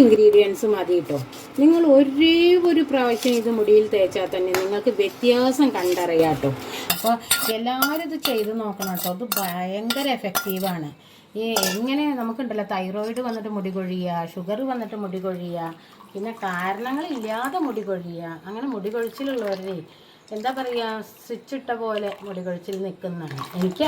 Ingredients മതി കേട്ടോ. നിങ്ങൾ ഒരേ ഒരു പ്രാവശ്യം ഇത് മുടിയിൽ തേച്ചാൽ തന്നെ നിങ്ങൾക്ക് വ്യത്യാസം കണ്ടറിയാം കേട്ടോ. അപ്പോൾ എല്ലാവരും ഇത് ചെയ്ത് നോക്കണം കേട്ടോ. അത് ഭയങ്കര എഫക്റ്റീവാണ്. എങ്ങനെ നമുക്കുണ്ടല്ലോ തൈറോയിഡ് വന്നിട്ട് മുടി കൊഴിയുക, ഷുഗർ വന്നിട്ട് മുടി കൊഴിയുക, പിന്നെ കാരണങ്ങളില്ലാതെ മുടി കൊഴിയുക, അങ്ങനെ മുടി കൊഴിച്ചിലുള്ളവരെ എന്താ പറയുക, സ്വിച്ച് ഇട്ട പോലെ മുടി കൊഴിച്ചിൽ നിൽക്കുന്നതാണ്. എനിക്ക്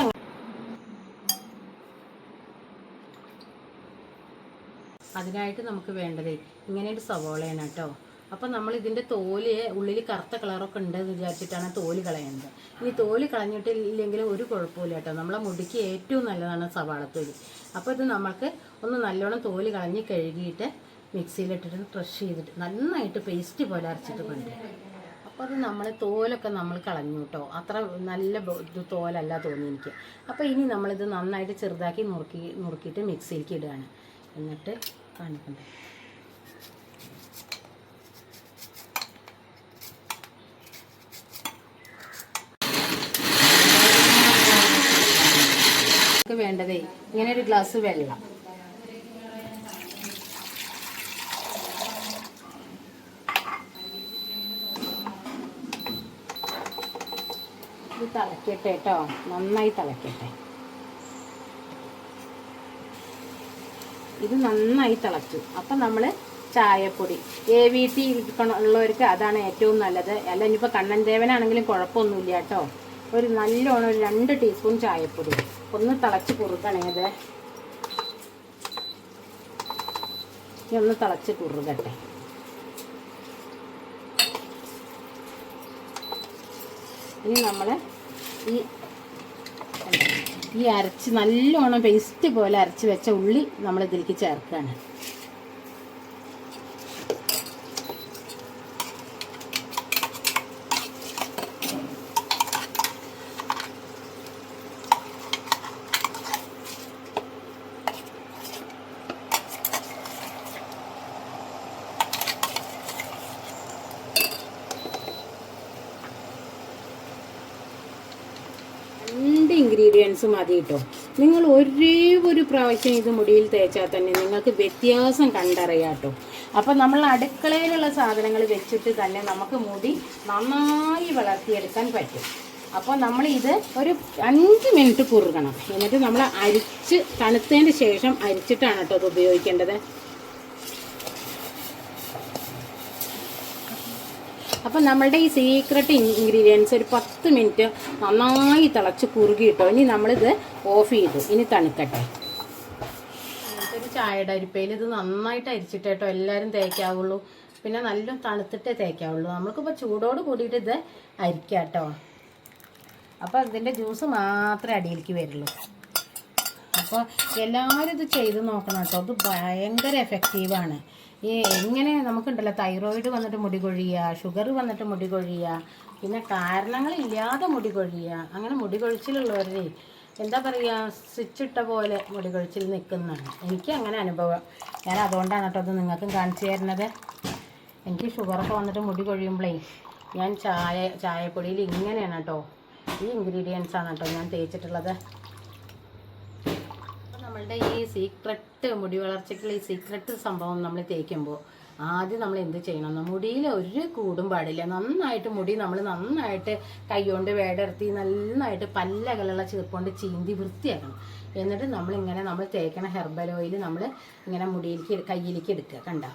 അതിനായിട്ട് നമുക്ക് വേണ്ടത് ഇങ്ങനെ ഒരു സവോളയാണ് കേട്ടോ. അപ്പോൾ നമ്മൾ ഇതിൻ്റെ തോല് ഉള്ളിൽ കറുത്ത കളറൊക്കെ ഉണ്ടെന്ന് വിചാരിച്ചിട്ടാണ് തോല് കളയുന്നത്. ഇനി തോല് കളഞ്ഞിട്ടില്ലെങ്കിൽ ഒരു കുഴപ്പമില്ല കേട്ടോ. നമ്മളെ മുടിക്ക് ഏറ്റവും നല്ലതാണ് സവാളത്തോല്. അപ്പോൾ ഇത് നമ്മൾക്ക് ഒന്ന് നല്ലോണം തോല് കളഞ്ഞ് കഴുകിയിട്ട് മിക്സിയിലിട്ടിട്ട് ക്രഷ് ചെയ്തിട്ട് നന്നായിട്ട് പേസ്റ്റ് പോലെ അരച്ചിട്ട് കൊണ്ടുവരും. അപ്പോൾ അത് നമ്മൾ തോലൊക്കെ നമ്മൾ കളഞ്ഞു കേട്ടോ. അത്ര നല്ല തോലല്ല തോന്നി എനിക്ക്. അപ്പോൾ ഇനി നമ്മളിത് നന്നായിട്ട് ചെറുതാക്കി നുറുക്കിയിട്ട് മിക്സിയിലേക്ക് ഇടുകയാണ്. എന്നിട്ട് കാണിക്കണ്ട. വേണ്ടതേ ഇങ്ങനെ ഒരു ഗ്ലാസ് വെള്ളം, ഇത് തിളക്കട്ടെ കേട്ടോ, നന്നായി തിളക്കട്ടെ. ഇത് നന്നായി തിളച്ചു. അപ്പം നമ്മൾ ചായപ്പൊടി AVT ഉള്ളവർക്ക് അതാണ് ഏറ്റവും നല്ലത്. അല്ല ഇനിയിപ്പോൾ കണ്ണൻ ദേവനാണെങ്കിലും കുഴപ്പമൊന്നുമില്ല കേട്ടോ. ഒരു നല്ലോണം ഒരു 2 ടീസ്പൂൺ ചായപ്പൊടി ഒന്ന് തിളച്ച് കുറുക്കണേത്. ഇനി ഒന്ന് തിളച്ച് കുറുകട്ടെ. ഇനി നമ്മൾ ഈ അരച്ച് നല്ലോണം പേസ്റ്റ് പോലെ അരച്ച് വെച്ച ഉള്ളി നമ്മൾ ഇതിലേക്ക് ചേർക്കുകയാണ്. ഇൻഗ്രീഡിയൻസ് മതി കേട്ടോ. നിങ്ങൾ ഒരേ ഒരു പ്രാവശ്യം ഇത് മുടിയിൽ തേച്ചാൽ തന്നെ നിങ്ങൾക്ക് വ്യത്യാസം കണ്ടറിയാം കേട്ടോ. അപ്പം നമ്മൾ അടുക്കളയിലുള്ള സാധനങ്ങൾ വെച്ചിട്ട് തന്നെ നമുക്ക് മുടി നന്നായി വളർത്തിയെടുക്കാൻ പറ്റും. അപ്പോൾ നമ്മൾ ഇത് ഒരു 5 മിനിറ്റ് കുറുകണം. എന്നിട്ട് നമ്മൾ അരിച്ച് തണുത്തതിന് ശേഷം അരിച്ചിട്ടാണ് കേട്ടോ ഇത് ഉപയോഗിക്കേണ്ടത്. അപ്പം നമ്മളുടെ ഈ സീക്രട്ട് ഇൻഗ്രീഡിയൻസ് ഒരു 10 മിനിറ്റ് നന്നായി തിളച്ച് കുറുകിയിട്ടോ. ഇനി നമ്മളിത് ഓഫ് ചെയ്തു. ഇനി തണുക്കട്ടെ. ഒരു ചായയുടെ അരിപ്പയിൽ ഇത് നന്നായിട്ട് അരിച്ചിട്ട് കേട്ടോ എല്ലാവരും തേക്കാവുള്ളൂ. പിന്നെ നല്ല തണുത്തിട്ടേ തേക്കാവുള്ളൂ. നമ്മൾക്കിപ്പോൾ ചൂടോട് കൂടിയിട്ട് ഇത് അരിക്കാം കേട്ടോ. അപ്പോൾ ഇതിൻ്റെ ജ്യൂസ് മാത്രമേ അടിയിലേക്ക് വരുള്ളൂ. അപ്പോൾ എല്ലാവരും ഇത് ചെയ്ത് നോക്കണം കേട്ടോ. ഇത് ഭയങ്കര എഫക്റ്റീവാണ്. എങ്ങനെ നമുക്കുണ്ടല്ലോ തൈറോയിഡ് വന്നിട്ട് മുടി കൊഴിയുക, ഷുഗർ വന്നിട്ട് മുടി കൊഴിയുക, പിന്നെ കാരണങ്ങളില്ലാതെ മുടി കൊഴിയുക, അങ്ങനെ മുടി കൊഴിച്ചിലുള്ളവരെ എന്താ പറയുക, സ്വിച്ച് ഇട്ട പോലെ മുടി കൊഴിച്ചിൽ നിൽക്കുന്നതാണ്. എനിക്ക് അങ്ങനെ അനുഭവം. ഞാൻ അതുകൊണ്ടാണ് കേട്ടോ അത് നിങ്ങൾക്കും കാണിച്ചു തരുന്നത്. എനിക്ക് ഷുഗറൊക്കെ വന്നിട്ട് മുടി കൊഴിയുമ്പോഴേ ഞാൻ ചായപ്പൊടിയിൽ ഇങ്ങനെയാണ് കേട്ടോ, ഈ ഇൻഗ്രീഡിയൻസാണ് കേട്ടോ ഞാൻ തേച്ചിട്ടുള്ളത്. നമ്മളുടെ ഈ സീക്രട്ട് മുടി വളർച്ചയ്ക്കുള്ള ഈ സീക്രട്ട് സംഭവം നമ്മൾ തേക്കുമ്പോൾ ആദ്യം നമ്മൾ എന്ത് ചെയ്യണം, മുടിയിൽ ഒരു കൂടും പാടില്ല. നന്നായിട്ട് മുടി നമ്മൾ നന്നായിട്ട് കൈകൊണ്ട് വേടെടുത്തി നന്നായിട്ട് പല്ലകളുള്ള ചീർപ്പുകൊണ്ട് ചീന്തി വൃത്തിയാക്കണം. എന്നിട്ട് നമ്മൾ തേക്കണ ഹെർബൽ ഓയിൽ നമ്മൾ ഇങ്ങനെ മുടിയിലേക്ക് കയ്യിലേക്ക് എടുക്കുക. കണ്ടോ,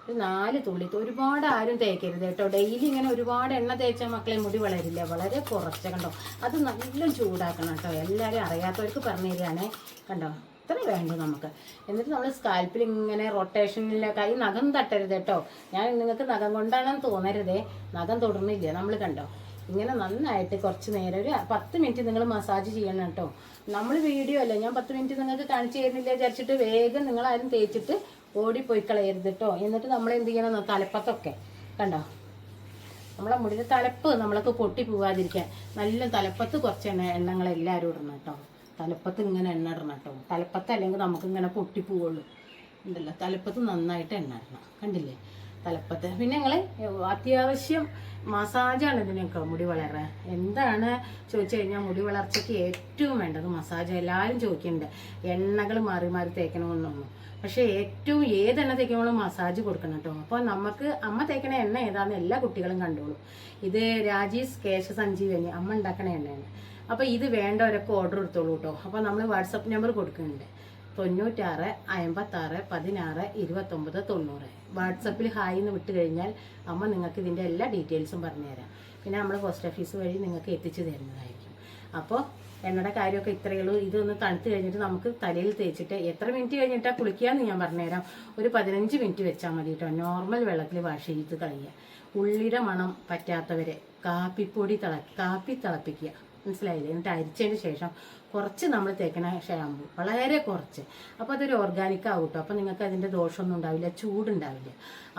ഒരു 4 തുള്ളി. ഒരുപാട് ആരും തേക്കരുത് കേട്ടോ. ഡെയിലി ഇങ്ങനെ ഒരുപാട് എണ്ണ തേച്ചാൽ മക്കളെ മുടി വളരില്ല. വളരെ കുറച്ച് കണ്ടോ. അത് നല്ല ചൂടാക്കണം കേട്ടോ. എല്ലാവരും അറിയാത്തവർക്ക് പറഞ്ഞു തരികയാണേ. കണ്ടോ, ഇത്ര വേണ്ടു നമുക്ക്. എന്നിട്ട് നമ്മൾ സ്കാൽപ്പിൽ ഇങ്ങനെ റൊട്ടേഷനിലൊക്കെ ഈ നഖം തട്ടരുത് കേട്ടോ. ഞാൻ നിങ്ങൾക്ക് നഖം കൊണ്ടാണെന്ന് തോന്നരുതേ, നഖം തൊടുന്നില്ല. നമ്മൾ കണ്ടോ ഇങ്ങനെ നന്നായിട്ട് കുറച്ച് നേരം ഒരു 10 മിനിറ്റ് നിങ്ങൾ മസാജ് ചെയ്യണം കേട്ടോ. നമ്മൾ വീഡിയോ അല്ല, ഞാൻ 10 മിനിറ്റ് നിങ്ങൾക്ക് കാണിച്ചു തരുന്നില്ല വിചാരിച്ചിട്ട് വേഗം നിങ്ങളാരും തേച്ചിട്ട് ഓടിപ്പോയി കളയരുത് കേട്ടോ. എന്നിട്ട് നമ്മൾ എന്ത് ചെയ്യണം, തലപ്പത്തൊക്കെ കണ്ടോ, നമ്മളെ മുടിയുടെ തലപ്പ് നമ്മൾക്ക് പൊട്ടി പോവാതിരിക്കാൻ നല്ല തലപ്പത്ത് കുറച്ച് എണ്ണങ്ങൾ എല്ലാവരും ഇടണം കേട്ടോ. തലപ്പത്ത് ഇങ്ങനെ എണ്ണ ഇടണം കേട്ടോ. തലപ്പത്ത് അല്ലെങ്കിൽ നമുക്ക് ഇങ്ങനെ പൊട്ടിപ്പോവുള്ളൂ ഉണ്ടല്ലോ. തലപ്പത്ത് നന്നായിട്ട് എണ്ണ ഇടണം. കണ്ടില്ലേ, തലപ്പത്ത്. പിന്നെ ഞങ്ങൾ അത്യാവശ്യം മസാജാണ് ഇതിനൊക്കെ മുടി വളരാൻ. എന്താണ് ചോദിച്ചു കഴിഞ്ഞാൽ മുടി വളർച്ചയ്ക്ക് ഏറ്റവും വേണ്ടത് മസാജ്. എല്ലാവരും ചോദിക്കുന്നുണ്ട് എണ്ണകൾ മാറി മാറി തേക്കണമെന്നൊന്നും. പക്ഷേ ഏറ്റവും ഏതെണ്ണ തേക്കുമ്പോഴും മസാജ് കൊടുക്കണം കേട്ടോ. അപ്പോൾ നമുക്ക് അമ്മ തേക്കണ എണ്ണ ഏതാണെന്ന് എല്ലാ കുട്ടികളും കണ്ടോളൂ. ഇത് രാജീസ് കേശ സഞ്ജീവനി അമ്മ ഉണ്ടാക്കണ എണ്ണയാണ്. അപ്പോൾ ഇത് വേണ്ടവരൊക്കെ ഓർഡർ എടുത്തോളൂ കേട്ടോ. അപ്പോൾ നമ്മൾ വാട്സപ്പ് നമ്പർ കൊടുക്കുന്നുണ്ട് 96 56 16 29 90. വാട്സപ്പിൽ ഹായ് എന്ന് വിട്ട് കഴിഞ്ഞാൽ അമ്മ നിങ്ങൾക്ക് ഇതിൻ്റെ എല്ലാ ഡീറ്റെയിൽസും പറഞ്ഞുതരാം. പിന്നെ നമ്മൾ പോസ്റ്റ് ഓഫീസ് വഴി നിങ്ങൾക്ക് എത്തിച്ചു തരുന്നതായിരിക്കും. അപ്പോൾ എണ്ണയുടെ കാര്യമൊക്കെ ഇത്രയേ ഉള്ളൂ. ഇതൊന്ന് തണുത്ത് കഴിഞ്ഞിട്ട് നമുക്ക് തലയിൽ തേച്ചിട്ട് എത്ര മിനിറ്റ് കഴിഞ്ഞിട്ടാണ് കുളിക്കുകയെന്ന് ഞാൻ പറഞ്ഞുതരാം. ഒരു 15 മിനിറ്റ് വെച്ചാൽ മതി കേട്ടോ. നോർമൽ വെള്ളത്തിൽ വാഷ് ചെയ്ത് കളയുക. ഉള്ളിയുടെ മണം പറ്റാത്തവരെ കാപ്പി തിളപ്പിക്കുക, മനസ്സിലായില്ലേ? എന്നിട്ട് അരിച്ചതിന് ശേഷം കുറച്ച് നമ്മൾ തേക്കണ ഷാമ്പു, വളരെ കുറച്ച്. അപ്പോൾ അതൊരു ഓർഗാനിക് ആവും കേട്ടോ. അപ്പോൾ നിങ്ങൾക്ക് അതിൻ്റെ ദോഷമൊന്നും ഉണ്ടാവില്ല, ചൂടുണ്ടാവില്ല.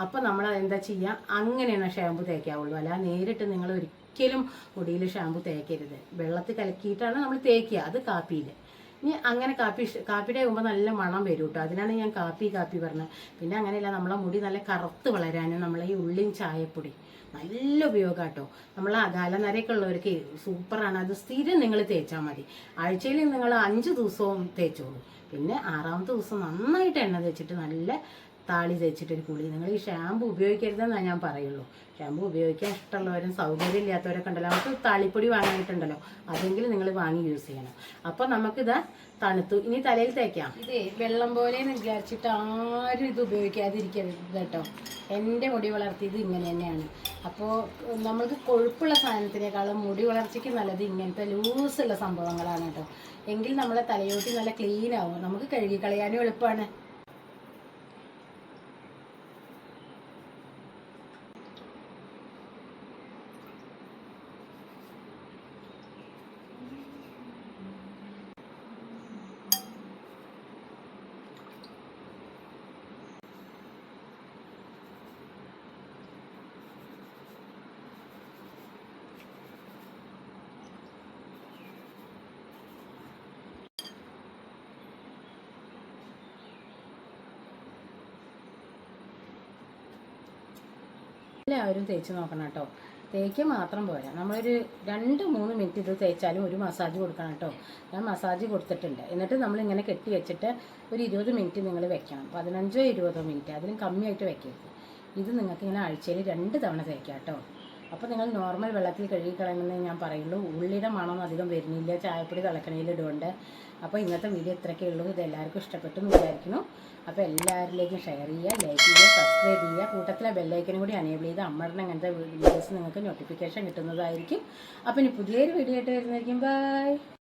അപ്പോൾ നമ്മൾ അതെന്താ ചെയ്യുക, അങ്ങനെയാണ് ഷാമ്പു തേക്കാവുള്ളൂ. അല്ല നേരിട്ട് നിങ്ങൾ ഒരിക്കലും മുടിയിൽ ഷാമ്പു തേക്കരുത്. വെള്ളത്തിൽ കലക്കിയിട്ടാണ് നമ്മൾ തേക്കുക, അത് കാപ്പിയിൽ. ഇനി അങ്ങനെ കാപ്പിയുടെ ആകുമ്പോൾ നല്ല മണം വരും കേട്ടോ. അതിനാണ് ഞാൻ കാപ്പി പറഞ്ഞത്. പിന്നെ അങ്ങനെയല്ല, നമ്മളെ മുടി നല്ല കറുത്ത് വളരാനും നമ്മളെ ഈ ഉള്ളിയും ചായപ്പൊടി നല്ല ഉപയോഗം കേട്ടോ. നമ്മൾ അകാലനരയൊക്കെ ഉള്ളവർക്ക് സൂപ്പറാണ്. അത് സ്ഥിരം നിങ്ങൾ തേച്ചാൽ മതി. ആഴ്ചയിൽ നിങ്ങൾ 5 ദിവസവും തേച്ചോളൂ. പിന്നെ 6ാമത്തെ ദിവസം നന്നായിട്ട് എണ്ണ തേച്ചിട്ട് നല്ല താളി തേച്ചിട്ടൊരു കുളി. നിങ്ങൾ ഈ ഷാമ്പു ഉപയോഗിക്കരുതെന്നാണ് ഞാൻ പറയുള്ളൂ. ഷാമ്പു ഉപയോഗിക്കാൻ ഇഷ്ടമുള്ളവരും സൗകര്യം ഇല്ലാത്തവരൊക്കെ ഉണ്ടല്ലോ, നമുക്ക് താളിപ്പൊടി വാങ്ങാനായിട്ടുണ്ടല്ലോ, അതെങ്കിലും നിങ്ങൾ വാങ്ങി യൂസ് ചെയ്യണം. അപ്പോൾ നമുക്കിത് തണുത്തു. ഇനി തലയിൽ തേക്കാം. ഇത് വെള്ളം പോലെ എന്ന് വിചാരിച്ചിട്ട് ആരും ഇത് ഉപയോഗിക്കാതിരിക്കരുത് കേട്ടോ. എൻ്റെ മുടി വളർത്തിയത് ഇങ്ങനെ തന്നെയാണ്. അപ്പോൾ നമ്മൾക്ക് കൊഴുപ്പുള്ള സാധനത്തിനേക്കാളും മുടി വളർച്ചയ്ക്ക് നല്ലത് ഇങ്ങനത്തെ ലൂസുള്ള സംഭവങ്ങളാണ് കേട്ടോ. എങ്കിൽ നമ്മളെ തലയോട്ടി നല്ല ക്ലീൻ ആവും, നമുക്ക് കഴുകിക്കളയാനും എളുപ്പമാണ്. എല്ലാവരും തേച്ച് നോക്കണം കേട്ടോ. തേക്കുക മാത്രം പോരാ, നമ്മളൊരു 2-3 മിനിറ്റ് ഇത് തേച്ചാലും ഒരു മസാജ് കൊടുക്കണം കേട്ടോ. ഞാൻ മസാജ് കൊടുത്തിട്ടുണ്ട്. എന്നിട്ട് നമ്മളിങ്ങനെ കെട്ടി വെച്ചിട്ട് ഒരു 20 മിനിറ്റ് നിങ്ങൾ വെക്കണം. 15-20 മിനിറ്റ്, അതിലും കമ്മിയായിട്ട് വെക്കരുത്. ഇത് നിങ്ങൾക്ക് ഇങ്ങനെ ആഴ്ചയിൽ 2 തവണ തേക്കാം കേട്ടോ. അപ്പോൾ നിങ്ങൾ നോർമൽ വെള്ളത്തിൽ കഴുകി കളയണമെന്ന് ഞാൻ പറയുള്ളൂ. ഉള്ളിയുടെ മണമൊന്നും അധികം വരുന്നില്ല, ചായപ്പൊടി തിളക്കണയിൽ ഇടുകൊണ്ട്. അപ്പോൾ ഇന്നത്തെ വീഡിയോ ഇത്രയൊക്കെ ഉള്ളൂ. ഇത് എല്ലാവർക്കും ഇഷ്ടപ്പെട്ടു എന്ന് വിചാരിക്കുന്നു. അപ്പോൾ എല്ലാവരിലേക്കും ഷെയർ ചെയ്യുക, ലൈക്ക് ചെയ്യുക, സബ്സ്ക്രൈബ് ചെയ്യുക. കൂട്ടത്തിലെ ബെല്ലൈക്കനും കൂടി അനേബിൾ ചെയ്ത് അമ്മയുടെ അങ്ങനത്തെ വീഡിയോസ് നിങ്ങൾക്ക് നോട്ടിഫിക്കേഷൻ കിട്ടുന്നതായിരിക്കും. അപ്പോൾ ഇനി പുതിയൊരു വീഡിയോ ആയിട്ട് വരുന്നതായിരിക്കും. ബൈ.